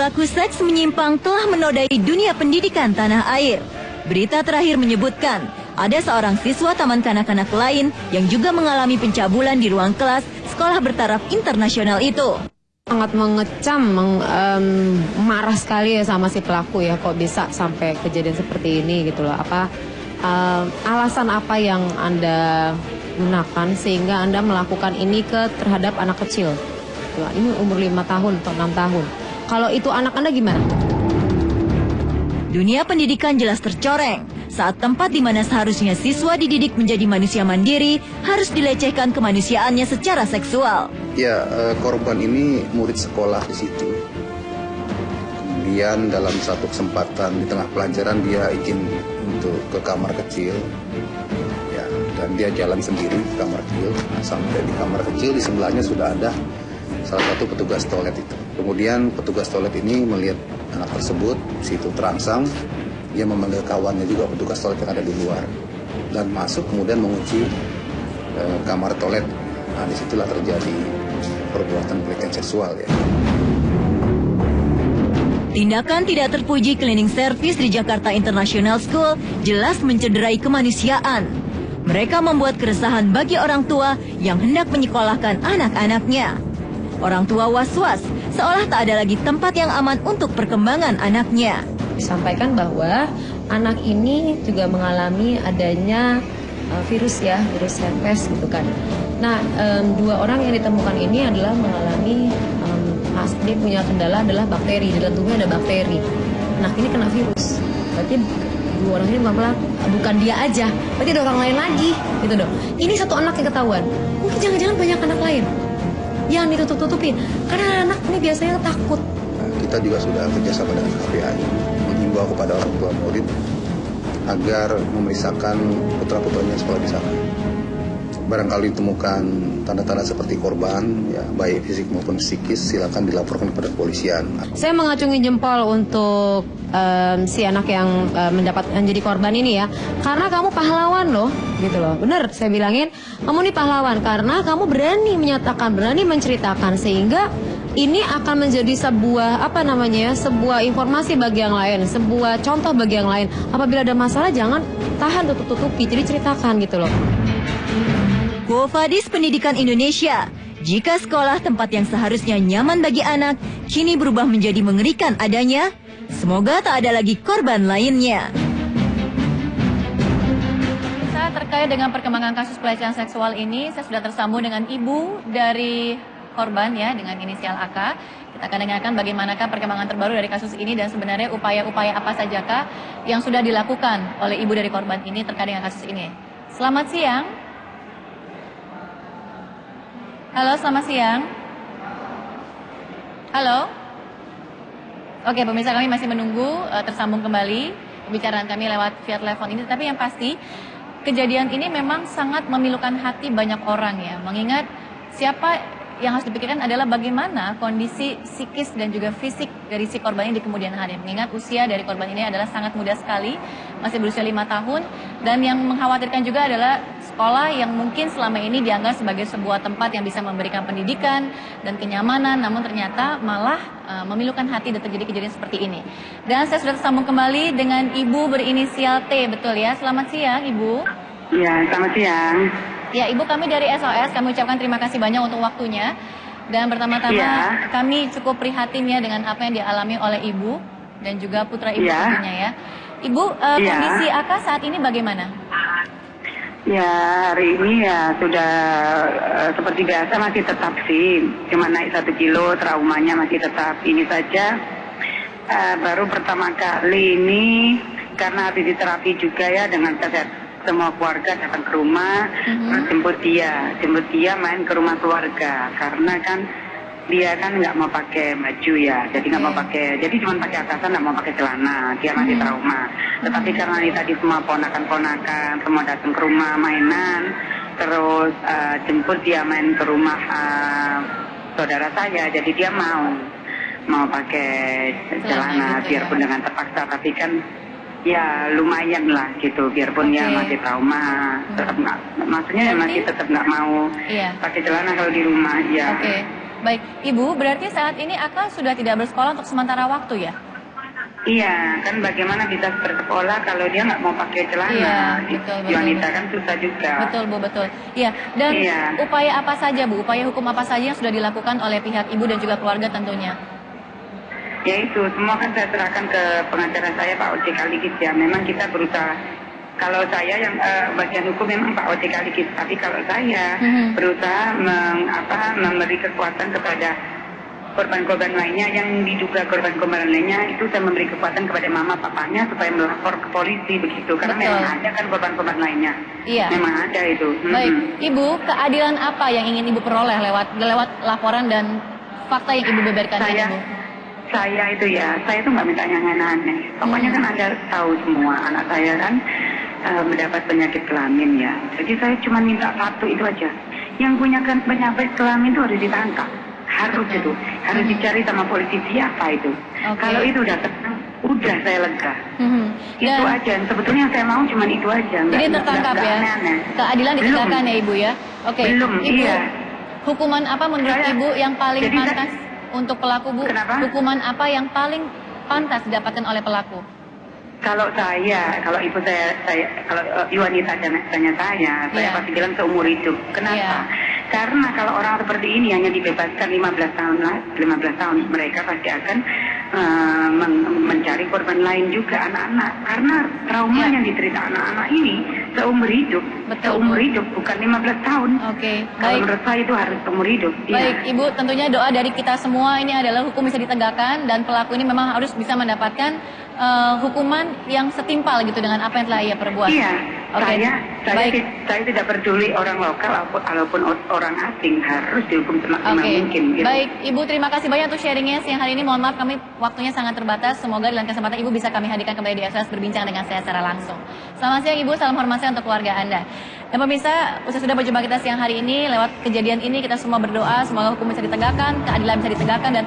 Perilaku seks menyimpang telah menodai dunia pendidikan tanah air. Berita terakhir menyebutkan, ada seorang siswa taman kanak-kanak lain yang juga mengalami pencabulan di ruang kelas sekolah bertaraf internasional itu. Sangat mengecam, marah sekali ya sama si pelaku ya, kok bisa sampai kejadian seperti ini gitu loh. Alasan apa yang Anda gunakan sehingga Anda melakukan ini terhadap anak kecil? Ini umur 5 tahun atau 6 tahun. Kalau itu anak Anda gimana? Dunia pendidikan jelas tercoreng saat tempat di mana seharusnya siswa dididik menjadi manusia mandiri harus dilecehkan kemanusiaannya secara seksual. Ya, korban ini murid sekolah di situ. Kemudian dalam satu kesempatan di tengah pelajaran dia izin untuk ke kamar kecil. Ya, dan dia jalan sendiri ke kamar kecil. Nah, sampai di kamar kecil di sebelahnya sudah ada salah satu petugas toilet itu. Kemudian petugas toilet ini melihat anak tersebut, situ terangsang, dia memanggil kawannya juga petugas toilet yang ada di luar dan masuk kemudian mengunci kamar toilet. Nah, disitulah terjadi perbuatan pelecehan seksual ya. Tindakan tidak terpuji cleaning service di Jakarta International School jelas mencederai kemanusiaan. Mereka membuat keresahan bagi orang tua yang hendak menyekolahkan anak-anaknya. Orang tua was-was, seolah tak ada lagi tempat yang aman untuk perkembangan anaknya. Disampaikan bahwa anak ini juga mengalami adanya virus herpes gitu kan. Nah, 2 orang yang ditemukan ini adalah mengalami, dia punya kendala adalah bakteri, di dalam tubuhnya ada bakteri. Anak ini kena virus, berarti 2 orang ini bukan dia aja, berarti ada orang lain lagi, gitu dong. Ini satu anak yang ketahuan, mungkin jangan-jangan banyak anak lain yang ditutup-tutupin, karena anak ini biasanya takut. Kita juga sudah kerjasama dengan KPAI, mengimbau kepada orang tua murid agar memeriksakan putra-putranya sekolah di sana. Barangkali ditemukan tanda-tanda seperti korban, ya baik fisik maupun psikis, silakan dilaporkan kepada kepolisian. Saya mengacungi jempol untuk si anak yang menjadi korban ini ya, karena kamu pahlawan loh, gitu loh. Bener, saya bilangin, kamu nih pahlawan karena kamu berani menyatakan, berani menceritakan, sehingga ini akan menjadi sebuah sebuah informasi bagi yang lain, sebuah contoh bagi yang lain. Apabila ada masalah jangan tahan tutup-tutupi, jadi ceritakan gitu loh. Quo-Vadis Pendidikan Indonesia, jika sekolah tempat yang seharusnya nyaman bagi anak kini berubah menjadi mengerikan adanya, semoga tak ada lagi korban lainnya. Terkait dengan perkembangan kasus pelecehan seksual ini, saya sudah tersambung dengan ibu dari korban ya, dengan inisial AK. Kita akan dengarkan bagaimanakah perkembangan terbaru dari kasus ini dan sebenarnya upaya-upaya apa sajakah yang sudah dilakukan oleh ibu dari korban ini terkait dengan kasus ini. Selamat siang. Halo, selamat siang. Halo. Oke, pemirsa, kami masih menunggu tersambung kembali pembicaraan kami lewat via telepon ini. Tapi yang pasti, kejadian ini memang sangat memilukan hati banyak orang ya. Mengingat siapa yang harus dipikirkan adalah bagaimana kondisi psikis dan juga fisik dari si korban ini di kemudian hari. Mengingat usia dari korban ini adalah sangat muda sekali, masih berusia 5 tahun. Dan yang mengkhawatirkan juga adalah sekolah yang mungkin selama ini dianggap sebagai sebuah tempat yang bisa memberikan pendidikan dan kenyamanan, namun ternyata malah memilukan hati dan terjadi kejadian seperti ini. Dan saya sudah tersambung kembali dengan ibu berinisial T, betul ya? Selamat siang, Ibu. Ya, selamat siang. Ya, Ibu, kami dari SOS, kami ucapkan terima kasih banyak untuk waktunya. Dan pertama-tama kami cukup prihatin ya dengan apa yang dialami oleh Ibu dan juga putra Ibu tentunya ya. Ibu, kondisi AK saat ini bagaimana? Ya, hari ini ya sudah seperti biasa, masih tetap sih. Cuma naik 1 kilo, traumanya masih tetap. Ini saja baru pertama kali ini karena habis diterapi juga ya dengan semua keluarga datang ke rumah, terus jemput dia main ke rumah keluarga karena kan dia kan nggak mau pakai baju ya, jadi nggak mau pakai, jadi cuma pakai atasan, nggak mau pakai celana, dia masih trauma. Tetapi karena ini tadi semua ponakan-ponakan semua datang ke rumah mainan, terus jemput dia main ke rumah saudara saya, jadi dia mau pakai celana biarpun dengan terpaksa, tapi kan ya lumayan lah gitu, biarpun ya masih trauma, tetap nggak, maksudnya masih tetap nggak mau pakai celana kalau di rumah ya. Baik, Ibu, berarti saat ini Aka sudah tidak bersekolah untuk sementara waktu ya? Iya, kan bagaimana bisa bersekolah kalau dia nggak mau pakai celana? Iya, betul, betul, Wanita betul. kan susah juga. Betul, Bu, betul. Iya, dan Iya. upaya apa saja, Bu? Upaya hukum apa saja yang sudah dilakukan oleh pihak Ibu dan juga keluarga tentunya? Ya itu, semua kan saya serahkan ke pengacara saya Pak Ojek Aligis ya. Memang kita berusaha, kalau saya yang bagian hukum memang Pak Ojek Aligis, tapi kalau saya berusaha memberi kekuatan kepada korban-korban lainnya yang diduga korban-korban lainnya, itu saya memberi kekuatan kepada mama papanya supaya melapor ke polisi begitu, karena Betul. memang ada kan korban-korban lainnya. Iya. Memang ada itu. Baik, Ibu, keadilan apa yang ingin Ibu peroleh lewat laporan dan fakta yang Ibu beberkan ini, Bu? Saya itu ya, saya tuh nggak minta yang aneh-aneh. Pokoknya kan Anda tahu semua, anak saya kan mendapat penyakit kelamin ya. Jadi saya cuma minta satu itu aja. Yang punya penyakit kelamin itu harus ditangkap. Harus itu, harus dicari sama polisi siapa itu. Oke. Kalau itu udah tenang, udah saya lega. Itu Dan aja. Sebetulnya yang saya mau cuma itu aja. jadi tertangkap nggak ya? aneh-aneh. Keadilan ditegakkan Belum. ya, Ibu ya? Oke, Belum, Ibu, iya. hukuman apa menurut Saya- Ibu yang paling jadi saya- pantas untuk pelaku, Bu? Kenapa? Hukuman apa yang paling pantas didapatkan oleh pelaku? Kalau ibu saya kalau wanita tanya saya Iya. pasti bilang seumur hidup. Kenapa? Iya. Karena kalau orang seperti ini hanya dibebaskan 15 tahun, mereka pasti akan mencari korban lain juga, anak-anak. Karena trauma Iya. yang diterita anak-anak ini seumur hidup. Betul, Seumur Bu. hidup, bukan 15 tahun. Oke, Kalau baik. menurut saya itu harus seumur hidup. Iya. Baik, Ibu, tentunya doa dari kita semua ini adalah hukum bisa ditegakkan dan pelaku ini memang harus bisa mendapatkan hukuman yang setimpal gitu dengan apa yang telah ia perbuat. Iya, Oke, baik. saya tidak peduli orang lokal ataupun orang asing, harus dihukum semaksimal Oke, mungkin. Gitu. baik Ibu, terima kasih banyak untuk sharingnya siang hari ini. Mohon maaf kami waktunya sangat terbatas. Semoga dalam kesempatan Ibu bisa kami hadirkan kembali di SOS berbincang dengan saya secara langsung. Selamat siang Ibu, salam hormat saya untuk keluarga Anda. Dan pemirsa, usai sudah berjumpa kita siang hari ini lewat kejadian ini, kita semua berdoa semoga hukum bisa ditegakkan, keadilan bisa ditegakkan dan